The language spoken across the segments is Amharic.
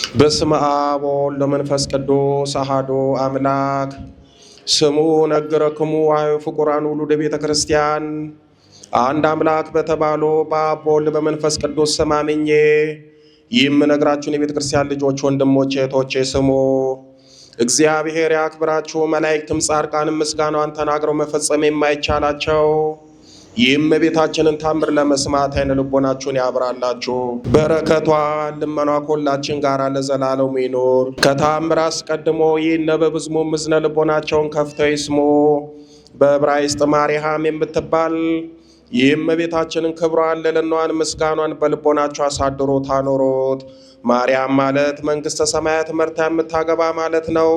በስመ አብ ወወልድ ወመንፈስ ቅዱስ አሐዱ አምላክ። ስሙ ነገረክሙ አዩ ፍቁራን ውሉደ ቤተ ክርስቲያን አንድ አምላክ በተባሉ በአብ በወልድ በመንፈስ ቅዱስ ስም አምኜ የምነግራችሁን የቤተ ክርስቲያን ልጆች ወንድሞቼ እህቶቼ ስሙ። እግዚአብሔር ያክብራችሁ። መላእክትም ጻድቃንም ምስጋናዋን ተናግረው መፈጸም የማይቻላቸው የእመቤታችንን ታምር ለመስማት ዓይነ ልቦናችሁን ያብራላችሁ። በረከቷ ልመኗ ከሁላችን ጋር ለዘላለሙ ይኑር። ከታምር አስቀድሞ ይነበብ ሕዝቡም እዝነ ልቦናቸውን ከፍተው ይስሙ። በዕብራይስጥ ማርያም የምትባል የእመቤታችንን ክብሯን ልዕልናዋን ምስጋኗን በልቦናችሁ አሳድሮት አኖሮት። ማርያም ማለት መንግሥተ ሰማያት መርታ የምታገባ ማለት ነው።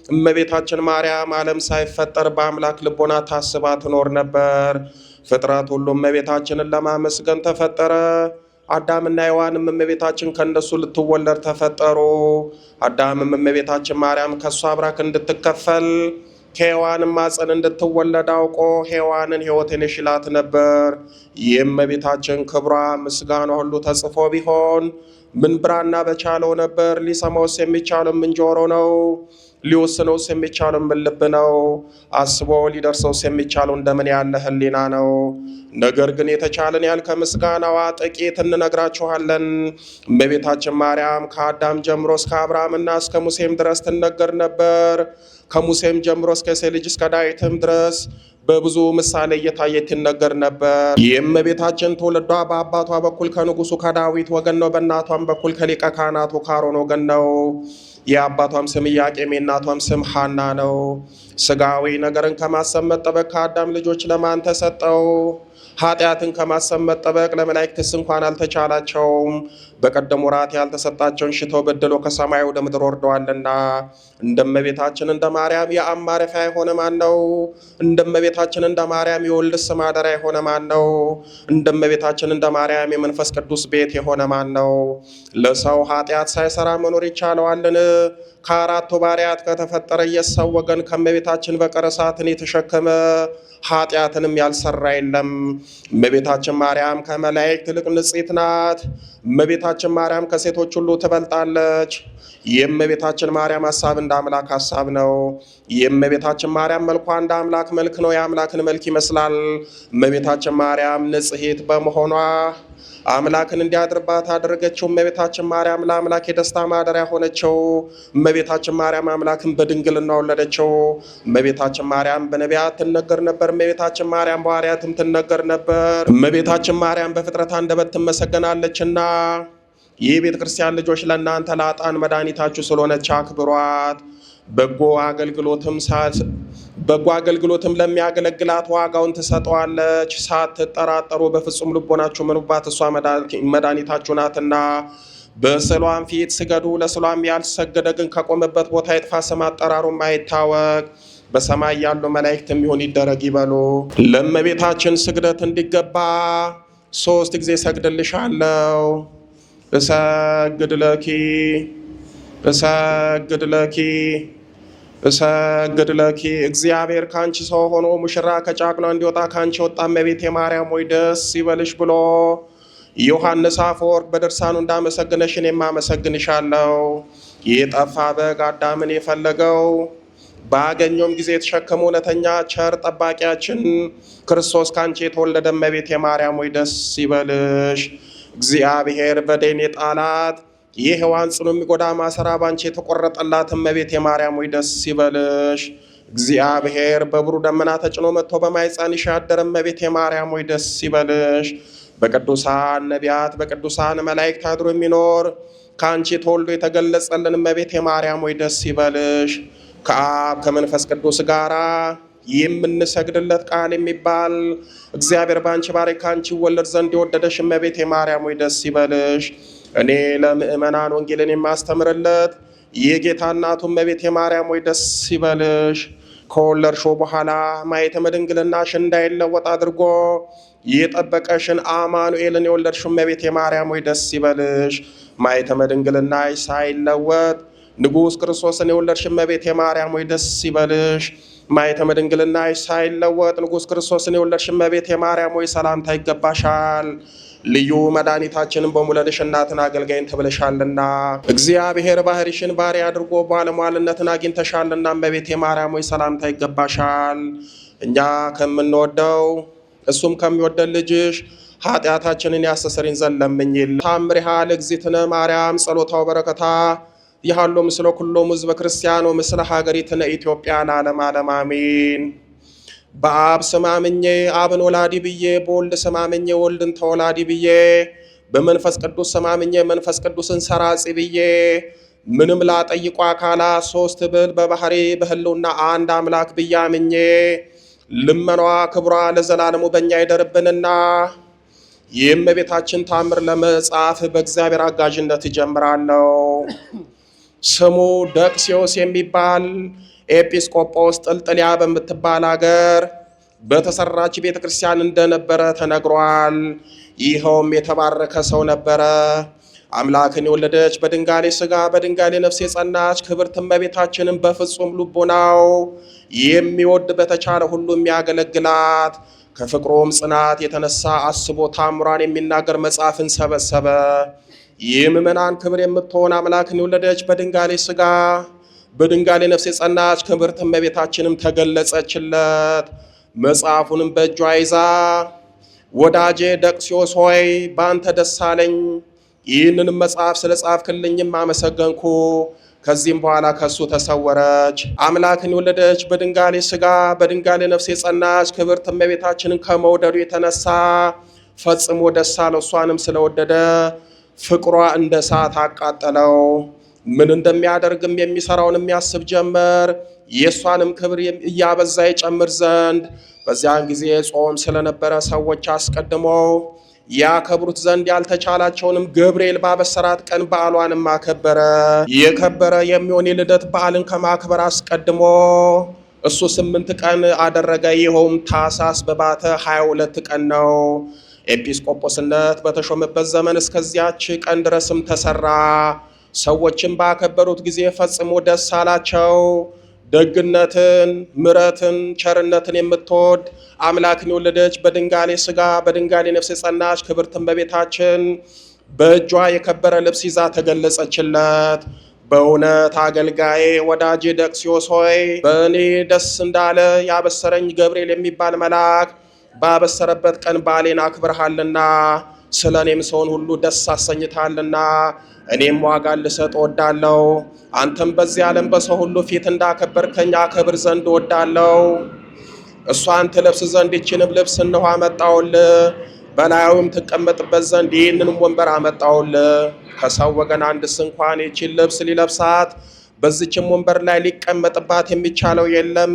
እመቤታችን ማርያም ዓለም ሳይፈጠር በአምላክ ልቦና ታስባ ትኖር ነበር። ፍጥረት ሁሉ እመቤታችንን ለማመስገን ተፈጠረ። አዳምና ሔዋንም እመቤታችን ከእነሱ ልትወለድ ተፈጠሩ። አዳምም እመቤታችን ማርያም ከእሷ አብራክ እንድትከፈል ከሔዋንም ማፀን እንድትወለድ አውቆ ሔዋንን ሕይወትን ይሽላት ነበር። የእመቤታችን ክብሯ ምስጋና ሁሉ ተጽፎ ቢሆን ምን ብራና በቻለው ነበር። ሊሰማውስ የሚቻለው ምን ጆሮ ነው? ሊወስነውስ የሚቻለው ምን ልብ ነው? አስቦ ሊደርሰውስ የሚቻለው እንደምን ያለ ሕሊና ነው? ነገር ግን የተቻለን ያህል ከምስጋናዋ ጥቂት እንነግራችኋለን። እመቤታችን ማርያም ከአዳም ጀምሮ እስከ አብርሃምና እስከ ሙሴም ድረስ ትነገር ነበር። ከሙሴም ጀምሮ እስከ እሴይ ልጅ እስከ ዳዊትም ድረስ በብዙ ምሳሌ እየታየ ትነገር ነበር። የእመቤታችን ትውልዷ በአባቷ በኩል ከንጉሱ ከዳዊት ወገን ነው። በእናቷም በኩል ከሊቀ ካህናቱ ከአሮን ወገን ነው። የአባቷም ስም ኢያቄም የእናቷም ስም ሐና ነው። ሥጋዊ ነገርን ከማሰብ መጠበቅ ከአዳም ልጆች ለማን ተሰጠው? ኃጢአትን ከማሰብ መጠበቅ ለመላእክትስ እንኳን አልተቻላቸውም። በቀደሙ ወራት ያልተሰጣቸውን ሽተው በድሎ ከሰማይ ወደ ምድር ወርደዋልና። እንደ እመቤታችን እንደ ማርያም የአብ ማረፊያ የሆነ ማን ነው? እንደ እመቤታችን እንደ ማርያም የወልድስ ማደሪያ የሆነ ማን ነው? እንደ እመቤታችን እንደ ማርያም የመንፈስ ቅዱስ ቤት የሆነ ማን ነው? ለሰው ኃጢአት ሳይሰራ መኖር ይቻለዋልን? ከአራቱ ባሪያት ከተፈጠረ የሰው ወገን ከእመቤታችን በቀር እሳትን የተሸከመ ኃጢአትንም ያልሰራ የለም። እመቤታችን ማርያም ከመላእክት ይልቅ ንጽሕት ናት። እመቤታችን ማርያም ከሴቶች ሁሉ ትበልጣለች። የእመቤታችን ማርያም ሐሳብ እንደ አምላክ ሐሳብ ነው። የእመቤታችን ማርያም መልኳ እንደ አምላክ መልክ ነው። የአምላክን መልክ ይመስላል። እመቤታችን ማርያም ንጽሕት በመሆኗ አምላክን እንዲያድርባት አደረገችው። እመቤታችን ማርያም ለአምላክ የደስታ ማደሪያ ሆነችው። እመቤታችን ማርያም አምላክን በድንግልና ወለደችው። እመቤታችን ማርያም በነቢያት ትነገር ነበር። እመቤታችን ማርያም በሐዋርያትም ትነገር ነበር። እመቤታችን ማርያም በፍጥረት አንደበት ትመሰገናለችና ይህ ቤተ ክርስቲያን ልጆች ለእናንተ ለኃጥአን መድኃኒታችሁ ስለሆነች አክብሯት። በጎ አገልግሎትም ለሚያገለግላት ዋጋውን ትሰጠዋለች። ሳትጠራጠሩ በፍጹም ልቦናችሁ ምኑባት፣ እሷ መድኃኒታችሁ ናትና። በስዕሏም ፊት ስገዱ። ለስዕሏም ያልሰገደ ግን ከቆመበት ቦታ ይጥፋ፣ ስም አጠራሩም አይታወቅ። በሰማይ ያሉ መላእክትም ይሁን ይደረግ ይበሉ። ለእመቤታችን ስግደት እንዲገባ 3 ጊዜ ሰግድልሻለሁ። እሰግድ ለኪ እሰግድ ለኪ እሰግድ ለኪ። እግዚአብሔር ካንቺ ሰው ሆኖ ሙሽራ ከጫቅሏ እንዲወጣ ካንቺ ወጣ። እመቤቴ ማርያም ሆይ ደስ ይበልሽ ብሎ ዮሐንስ አፈወርቅ በድርሳኑ እንዳመሰግነሽ እኔም አመሰግንሻለሁ። የጠፋ በግ አዳምን የፈለገው ባገኘውም ጊዜ የተሸከመ እውነተኛ ቸር ጠባቂያችን ክርስቶስ ካንቺ የተወለደ እመቤቴ ማርያም ሆይ ደስ ይበልሽ። እግዚአብሔር በደን የጣላት የሔዋን ጽኑ የሚጎዳ ማሰራ ባንቺ የተቆረጠላት እመቤቴ ማርያም ሆይ ደስ ይበልሽ። እግዚአብሔር በብሩህ ደመና ተጭኖ መጥቶ በማኅፀንሽ ያደረ እመቤቴ ማርያም ሆይ ደስ ይበልሽ። በቅዱሳን ነቢያት በቅዱሳን መላእክት አድሮ የሚኖር ከአንቺ ተወልዶ የተገለጸልን እመቤቴ ማርያም ሆይ ደስ ይበልሽ። ከአብ ከመንፈስ ቅዱስ ጋራ የምንሰግድለት ቃል የሚባል እግዚአብሔር በአንቺ ባሪያ ከአንቺ ይወለድ ዘንድ የወደደሽ እመቤቴ ማርያም ሆይ ደስ ይበልሽ። እኔ ለምእመናን ወንጌልን የማስተምርለት የጌታ እናቱ እመቤቴ ማርያም ሆይ ደስ ይበልሽ። ከወለድሽው በኋላ ማኅተመ ድንግልናሽ እንዳይለወጥ አድርጎ የጠበቀሽን አማኑኤልን የወለድሽው እመቤቴ ማርያም ሆይ ደስ ይበልሽ። ማኅተመ ድንግልናሽ ሳይለወጥ ንጉሥ ክርስቶስን የወለድሽ እመቤቴ ማርያም ሆይ ደስ ይበልሽ። ማኅተመ ድንግልናሽ ሳይለወጥ ንጉሥ ክርስቶስን የወለድሽ እመቤቴ ማርያም ሆይ ሰላምታ ይገባሻል። ልዩ መድኃኒታችንን በመውለድሽ እናትን አገልጋይን ተብለሻልና እግዚአብሔር ባህሪሽን ባሪያ አድርጎ ባለሟልነትን አግኝተሻልና እመቤቴ ማርያም ሆይ ሰላምታ ይገባሻል። እኛ ከምንወደው እሱም ከሚወደን ልጅሽ ኃጢአታችንን ያስተሰርይን ዘንድ ለምኝልን። ታምሪሃ ለእግዝእትነ ማርያም ጸሎታው በረከታ ይሃሎ ምስለ ኩሎሙ ሕዝበ ክርስቲያኖ ምስለ ሀገሪትነ ኢትዮጵያ ለዓለመ ዓለም አሜን። በአብ ስም አምኜ አብን ወላዲ ብዬ፣ በወልድ ስም አምኜ ወልድን ተወላዲ ብዬ፣ በመንፈስ ቅዱስ ስም አምኜ መንፈስ ቅዱስን ሰራጺ ብዬ ምንም ላጠይቁ አካላት ሶስት ብል በባህሪ በህልውና አንድ አምላክ ብዬ አምኜ ልመናዋ ክብሯ ለዘላለሙ በእኛ ይደርብንና የእመቤታችን ታምር ለመጻፍ በእግዚአብሔር አጋዥነት ይጀምራለሁ። ስሙ ደቅስዮስ የሚባል ኤጲስቆጶስ ጥልጥልያ በምትባል አገር በተሰራች ቤተ ክርስቲያን እንደነበረ ተነግሯል። ይኸውም የተባረከ ሰው ነበረ። አምላክን የወለደች በድንጋሌ ሥጋ በድንጋሌ ነፍስ የጸናች ክብርት እመቤታችንን በፍጹም ልቦናው የሚወድ በተቻለ ሁሉ የሚያገለግላት ከፍቅሩም ጽናት የተነሳ አስቦ ታምሯን የሚናገር መጽሐፍን ሰበሰበ። የምእመናን ክብር የምትሆን አምላክን የወለደች በድንጋሌ ሥጋ በድንጋሌ ነፍስ የጸናች ክብርት እመቤታችንም ተገለጸችለት። መጽሐፉንም በእጇ ይዛ ወዳጄ ደቅስዮስ ሆይ በአንተ ደስ አለኝ፣ ይህንንም መጽሐፍ ስለ ጻፍክልኝም አመሰገንኩ። ከዚህም በኋላ ከሱ ተሰወረች። አምላክን የወለደች በድንጋሌ ሥጋ በድንጋሌ ነፍስ የጸናች ክብርት እመቤታችንን ከመውደዱ የተነሳ ፈጽሞ ደስ አለው። እሷንም ስለወደደ ፍቅሯ እንደ እሳት አቃጠለው። ምን እንደሚያደርግም የሚሰራውን የሚያስብ ጀመር። የእሷንም ክብር እያበዛ ይጨምር ዘንድ በዚያን ጊዜ ጾም ስለነበረ ሰዎች አስቀድመው ያከብሩት ዘንድ ያልተቻላቸውንም ገብርኤል ባበሰራት ቀን በዓሏንም አከበረ። የከበረ የሚሆን የልደት በዓልን ከማክበር አስቀድሞ እሱ 8 ቀን አደረገ። ይኸውም ታኅሳስ በባተ 22 ቀን ነው። ኤጲስቆጶስነት በተሾመበት ዘመን እስከዚያች ቀን ድረስም ተሰራ። ሰዎችን ባከበሩት ጊዜ ፈጽሞ ደስ አላቸው። ደግነትን፣ ምሕረትን፣ ቸርነትን የምትወድ አምላክን የወለደች በድንጋሌ ሥጋ በድንጋሌ ነፍስ የጸናች ክብርት እመቤታችን በእጇ የከበረ ልብስ ይዛ ተገለጸችለት። በእውነት አገልጋዬ ወዳጄ ደቅስዮስ ሆይ በእኔ ደስ እንዳለ ያበሰረኝ ገብርኤል የሚባል መልአክ ባበሰረበት ቀን በዓሌን አክብርሃልና ስለ እኔም ሰውን ሁሉ ደስ አሰኝታልና እኔም ዋጋ ልሰጥ እወዳለሁ። አንተም በዚህ ዓለም በሰው ሁሉ ፊት እንዳከበርከኝ አከብር ዘንድ እወዳለሁ። እሷን ትለብስ ዘንድ ይህችንም ልብስ እነሆ አመጣሁልህ፣ በላዩም ትቀመጥበት ዘንድ ይህንንም ወንበር አመጣሁልህ። ከሰው ወገን አንድስ እንኳን ይህችን ልብስ ሊለብሳት በዚችም ወንበር ላይ ሊቀመጥባት የሚቻለው የለም።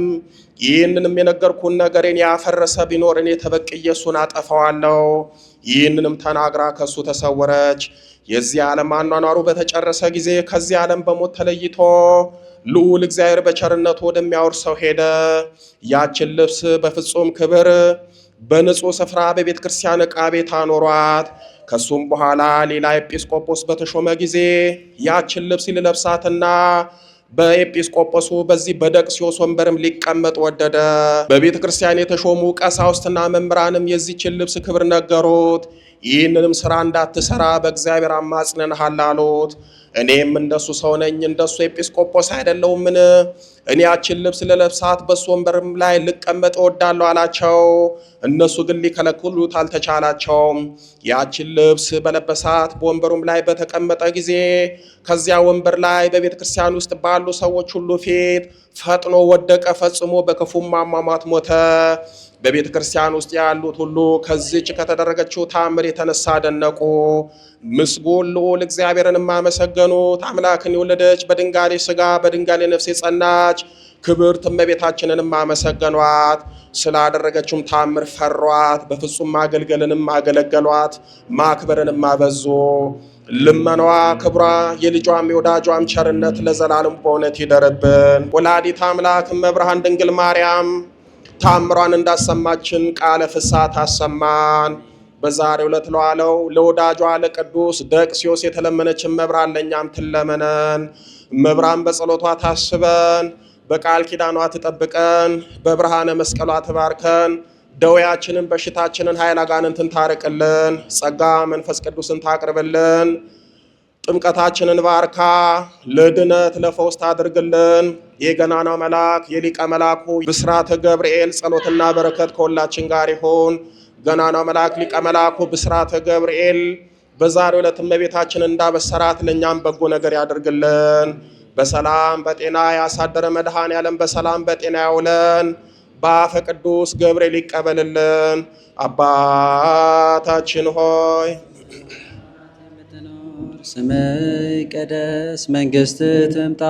ይህንንም የነገርኩን ነገሬን ያፈረሰ ቢኖር እኔ ተበቅዬ እሱን አጠፋዋለሁ። ይህንንም ተናግራ ከሱ ተሰወረች። የዚህ ዓለም አኗኗሩ በተጨረሰ ጊዜ ከዚህ ዓለም በሞት ተለይቶ ልዑል እግዚአብሔር በቸርነቱ ወደሚያወርሰው ሄደ። ያችን ልብስ በፍጹም ክብር በንጹሕ ስፍራ በቤተ ክርስቲያን ዕቃ ቤት አኖሯት። ከሱም በኋላ ሌላ ኤጲስቆጶስ በተሾመ ጊዜ ያችን ልብስ ሊለብሳትና በኤጲስቆጶሱ በዚህ በደቅስዮስ ወንበርም ሊቀመጥ ወደደ። በቤተ ክርስቲያን የተሾሙ ቀሳውስትና መምህራንም የዚችን ልብስ ክብር ነገሩት። ይህንንም ሥራ እንዳትሰራ በእግዚአብሔር አማጽነንሃል አሉት። እኔም እንደሱ ሰው ነኝ፣ እንደሱ ኤጲስቆጶስ አይደለሁምን? እኔ ያችን ልብስ ልለብሳት በሱ ወንበርም ላይ ልቀመጥ እወዳለሁ አላቸው። እነሱ ግን ሊከለክሉት አልተቻላቸውም። ያችን ልብስ በለበሳት በወንበሩም ላይ በተቀመጠ ጊዜ ከዚያ ወንበር ላይ በቤተ ክርስቲያን ውስጥ ባሉ ሰዎች ሁሉ ፊት ፈጥኖ ወደቀ። ፈጽሞ በክፉም አሟሟት ሞተ። በቤተ ክርስቲያን ውስጥ ያሉት ሁሉ ከዚች ከተደረገችው ታምር የተነሳ አደነቁ። ምስጉን ልዑል እግዚአብሔርንም አመሰገኑት። አምላክን የወለደች በድንጋሌ ሥጋ በድንጋሌ ነፍስ የጸናች ክብርት እመቤታችንንም አመሰገኗት። ስላደረገችውም ታምር ፈሯት። በፍጹም ማገልገልንም አገለገሏት። ማክበርንም አበዙ። ልመናዋ ክብሯ የልጇም የወዳጇም ቸርነት ለዘላለም በእውነት ይደርብን። ወላዲተ አምላክ እመብርሃን ድንግል ማርያም ታምሯን እንዳሰማችን ቃለ ፍስሐ ታሰማን። በዛሬው ዕለት ለዋለው ለወዳጇ ለቅዱስ ደቅስዮስ የተለመነች እመብርሃን ለእኛም ትለመነን። እመብርሃን በጸሎቷ ታስበን፣ በቃል ኪዳኗ ትጠብቀን፣ በብርሃነ መስቀሏ ትባርከን። ደዌያችንን በሽታችንን ኃይል አጋንንትን ታርቅልን። ጸጋ መንፈስ ቅዱስን ታቅርብልን። ጥምቀታችንን ባርካ ለድነት ለፈውስ ታድርግልን። የገናናው መልአክ የሊቀ መልአኩ ብስራተ ገብርኤል ጸሎትና በረከት ከሁላችን ጋር ይሁን። ገናናው መልአክ ሊቀ መልአኩ ብስራተ ገብርኤል በዛሬው ዕለት እመቤታችንን እንዳበሰራት ለእኛም በጎ ነገር ያደርግልን። በሰላም በጤና ያሳደረ መድኃኔዓለም በሰላም በጤና ያውለን። በአፈ ቅዱስ ገብርኤል ይቀበልልን። አባታችን ሆይ ስምህ ይቀደስ፣ መንግሥትህ ትምጣ፣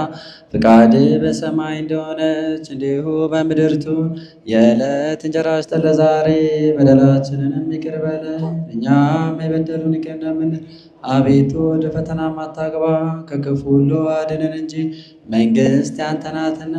ፍቃድህ በሰማይ እንደሆነች እንዲሁ በምድር ትሁን። የዕለት እንጀራችንን ስጠን ዛሬ፣ በደላችንንም ይቅር በለን እኛም የበደሉንን ይቅር እንደምንል። አቤቱ ወደ ፈተና አታግባን፣ ከክፉ ሁሉ አድነን እንጂ መንግሥት ያንተ ናትና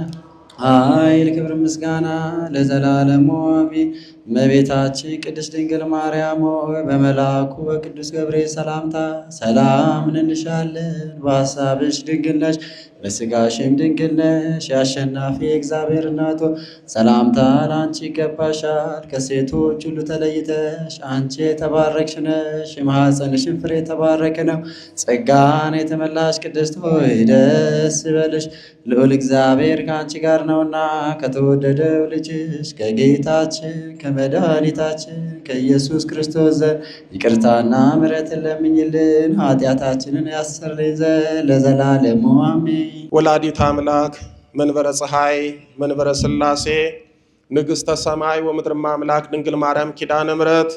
ኃይል፣ ክብር፣ ምስጋና ለዘላለሙ አሜን። እመቤታችን ቅድስት ድንግል ማርያም ሆይ በመልአኩ በቅዱስ ገብርኤል ሰላምታ ሰላም እንልሻለን። በሐሳብሽ ድንግል ነሽ፣ በሥጋሽም ድንግል ነሽ። የአሸናፊ እግዚአብሔር እናቱ ሰላምታ ለአንቺ ይገባሻል። ከሴቶች ሁሉ ተለይተሽ አንቺ የተባረክሽ ነሽ፣ የማኅፀንሽን ፍሬ የተባረከ ነው። ጸጋን የተመላሽ ቅድስት ሆይ ደስ ይበልሽ፣ ልዑል እግዚአብሔር ከአንቺ ጋር ነውና ከተወደደው ልጅሽ ከጌታችን ከመድኃኒታችን ከኢየሱስ ክርስቶስ ዘንድ ይቅርታና ምሕረትን ለምኝልን ኃጢአታችንን ያሰርልን ዘንድ ለዘላለሙ አሜን። ወላዲተ አምላክ መንበረ ፀሐይ መንበረ ሥላሴ ንግሥተ ሰማይ ወምድር አምላክ ድንግል ማርያም ኪዳነ ምሕረት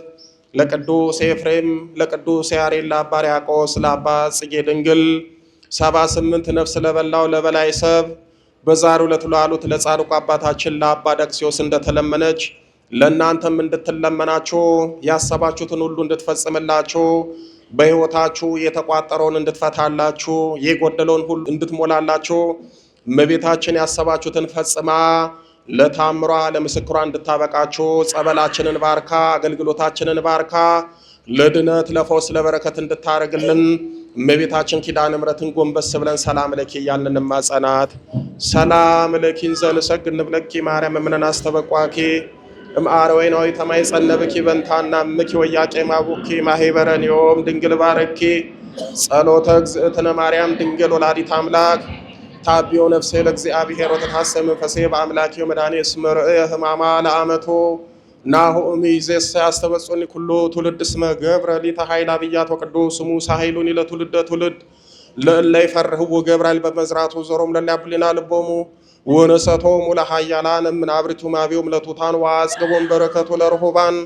ለቅዱስ ኤፍሬም ለቅዱስ ያሬድ ለአባ ሕርያቆስ ለአባ ጽጌ ድንግል 78 ነፍስ ለበላው ለበላይ ሰብ በዛሬው ዕለት ላሉት ለጻድቁ አባታችን ለአባ ደቅስዮስ እንደተለመነች ለእናንተም እንድትለመናችሁ ያሰባችሁትን ሁሉ እንድትፈጽምላችሁ በሕይወታችሁ የተቋጠረውን እንድትፈታላችሁ የጎደለውን ሁሉ እንድትሞላላችሁ እመቤታችን ያሰባችሁትን ፈጽማ ለታምሯ ለምስክሯ እንድታበቃችሁ ጸበላችንን ባርካ አገልግሎታችንን ባርካ ለድነት ለፈውስ ለበረከት እንድታረግልን እመቤታችን ኪዳነ ምሕረትን ጎንበስ ብለን ሰላም ለኪ እያልን እንማጸናት። ሰላም ለኪን ዘንሰግድ ብለኪ ማርያም እምነን አስተበቋኪ እምአረ ወይናዊ ተማይ ጸነብኪ በንታና ምኪ ወያቄ ማቡኪ ማሄበረን ዮም ድንግል ባረኪ ጸሎተ እግዝእትነ ማርያም ድንግል ወላዲተ አምላክ ታቢዮ ነፍሴ ለእግዚአብሔር ወተታሰብ መንፈሴ በአምላክ ወመድኃኔ እስመ ርእየ ሕማማ ለአመቶ ናሁ እምይእዜሰ ያስተበጽኒ ኩሉ ትውልድ እስመ ገብረ ሊተ ኃይል አብያት ወቅዱስ ስሙ ሳይሉኒ ለትውልደ ትውልድ ለእለ ይፈርህዎ ገብርኤል በመዝራቱ ዞሮም ለእለ ያብሊና ልቦሙ ወነሰቶሙ ለኃያላን እምናብርቱ ማቢዮም ለቱታን ወአጽግቦም በረከቱ ለርሁባን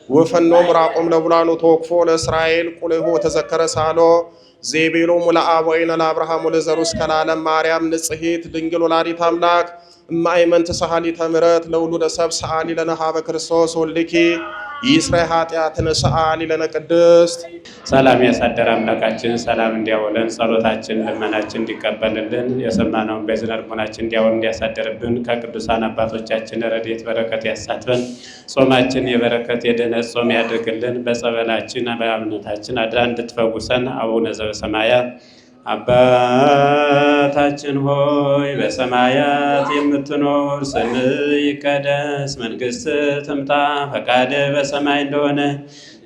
ወፈኖም ራቆም ለቡላኑ ተወክፎ ለእስራኤል ቁልሁ ወተዘከረ ሳሎ ዜቤሎሙ ለአበዊነ ለአብርሃም ወለዘሩ እስከ ለዓለም ማርያም ንጽሕት ድንግል ወላዲተ አምላክ እማእመንት ሰሃሊተ ምሕረት ለውሉደ ሰብእ ሰአሊ ለነ ኀበ ክርስቶስ ወልድኪ ይስረይ ኃጢአትነ ሰአሊ ለነ ቅድስት። ሰላም ያሳደረ አምላካችን ሰላም እንዲያውለን ጸሎታችን ልመናችን እንዲቀበልልን የሰማነውን በዝነ ልቦናችን እንዲያውል እንዲያሳደርብን ከቅዱሳን አባቶቻችን ረድኤት በረከት ያሳትፈን። ጾማችን የበረከት የድኅነት ጾም ያድርግልን። በጸበላችን በእምነታችን አድራ እንድትፈውሰን አቡነ ዘበሰማያት አባታችን ሆይ በሰማያት የምትኖር ስምህ ይቀደስ፣ መንግሥትህ ትምጣ፣ ፈቃድህ በሰማይ እንደሆነ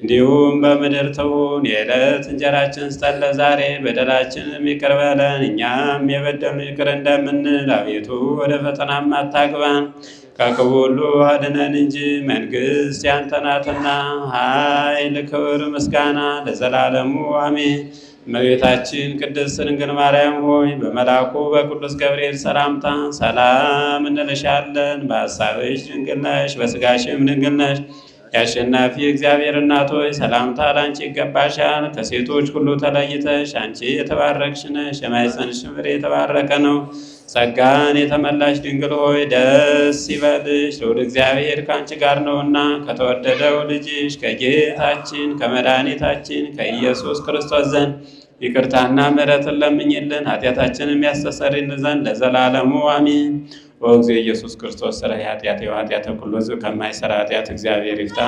እንዲሁም በምድር ትሁን። የዕለት እንጀራችንን ስጠን ዛሬ፣ በደላችንም ይቅር በለን እኛም የበደሉንን ይቅር እንደምንል። አቤቱ ወደ ፈተናም አታግባን ከክፉ ሁሉ አድነን እንጂ መንግሥት ያንተ ናትና ኃይል፣ ክብር፣ ምስጋና ለዘላለሙ አሜን። እመቤታችን ቅድስት ድንግል ማርያም ሆይ በመልአኩ በቅዱስ ገብርኤል ሰላምታ ሰላም እንልሻለን። በሐሳብሽ ድንግል ነሽ፣ በሥጋሽም ድንግል ነሽ። የአሸናፊ እግዚአብሔር እናት ሆይ ሰላምታ ላንቺ ይገባሻል። ከሴቶች ሁሉ ተለይተሽ አንቺ የተባረክሽ ነሽ፣ የማኅፀንሽም ፍሬ የተባረከ ነው። ጸጋን የተመላሽ ድንግል ሆይ ደስ ይበልሽ፣ ልዑል እግዚአብሔር ከአንቺ ጋር ነውና ከተወደደው ልጅሽ ከጌታችን ከመድኃኒታችን ከኢየሱስ ክርስቶስ ዘንድ ይቅርታና ምሕረትን ለምኝልን ኃጢአታችንን ያስተሰርይልን ዘንድ ለዘላለሙ አሜን። ወእግዚእ ኢየሱስ ክርስቶስ ሠራይ ኃጢአት ወኃጢአተ ኩሉ ሕዝብ ከማይሠራ ኃጢአት እግዚአብሔር ይፍታ።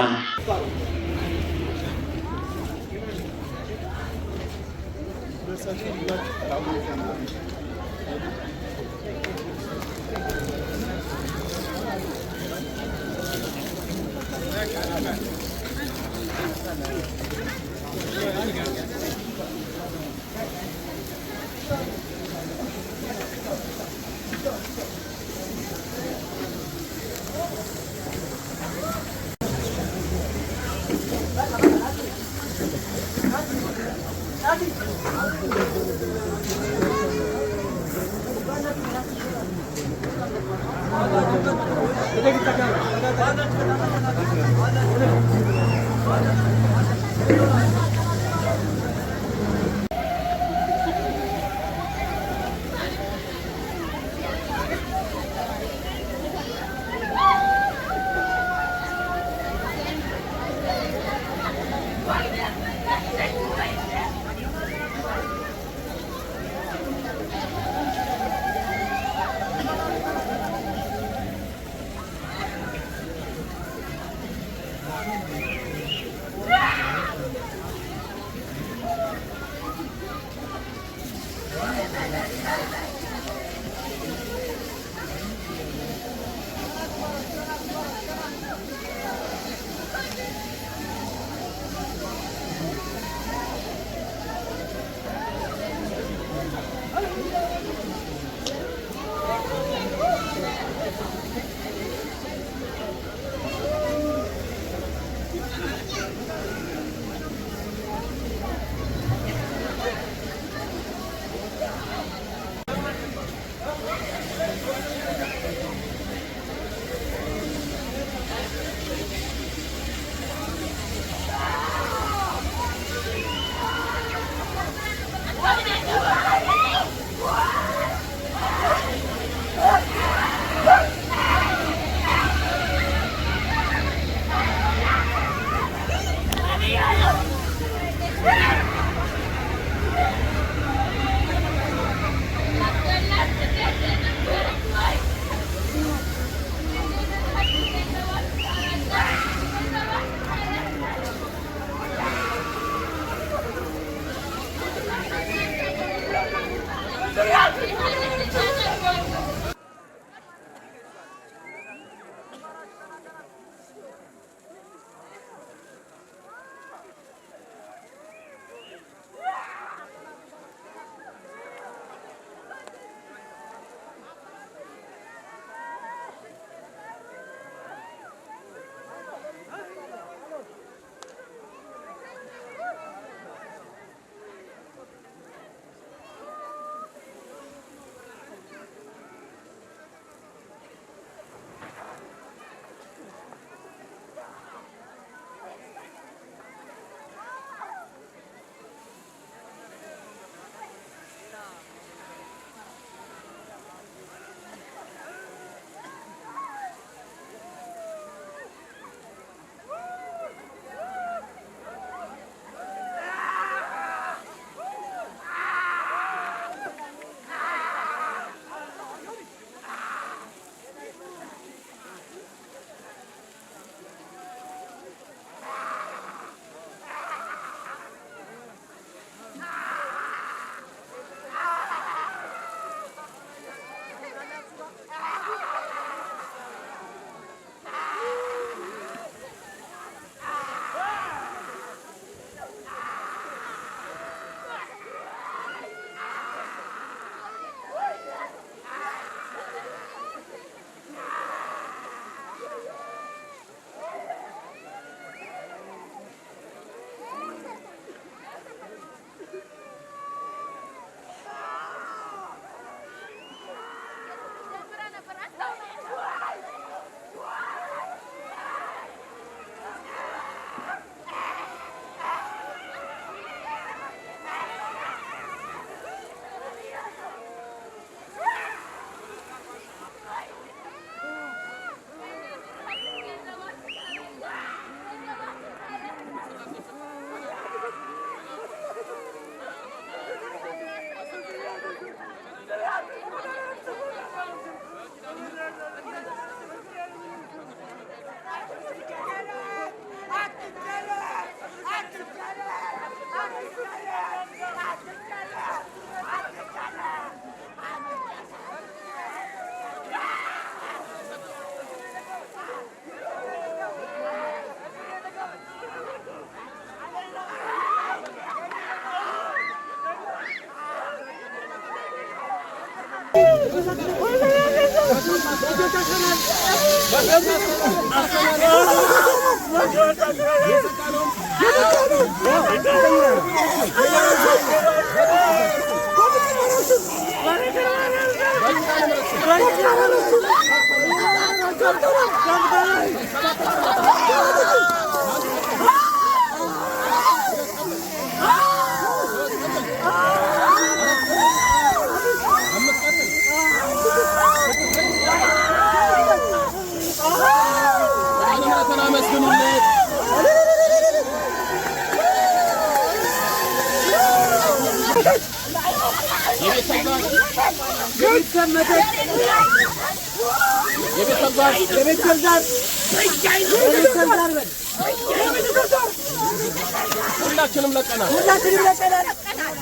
ሁላችንም ለቀናል።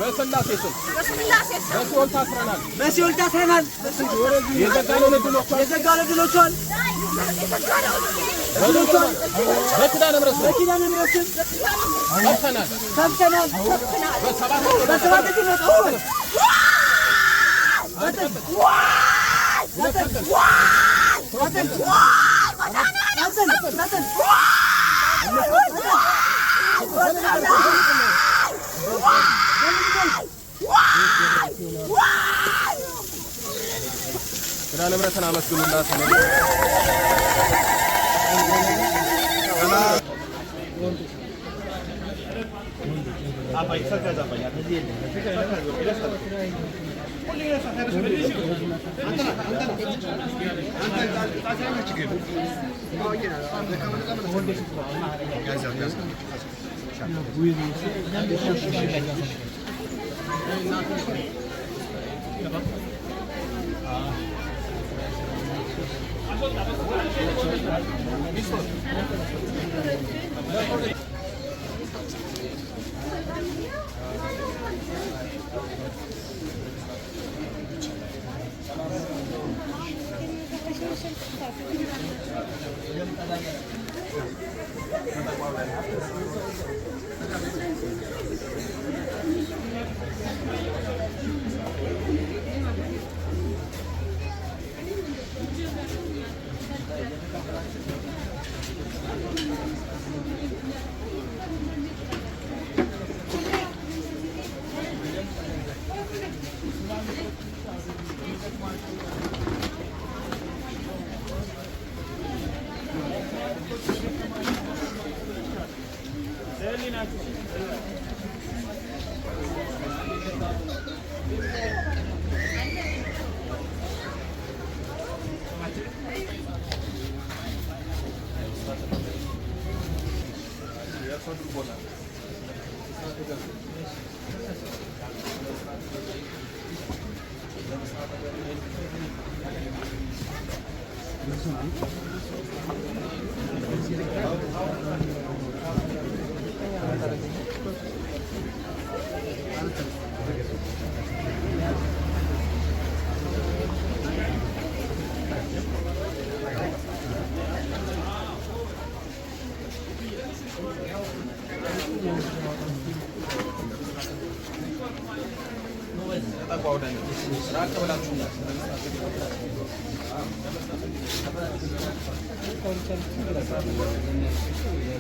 በስላሴ ስም በሲኦል ታስረናል። የዘጋነው ዕድሎቿን በኪዳነ ምሕረት ከፍተናል። በሰባት ኪዳነ ምሕረትን አመስግኑላት።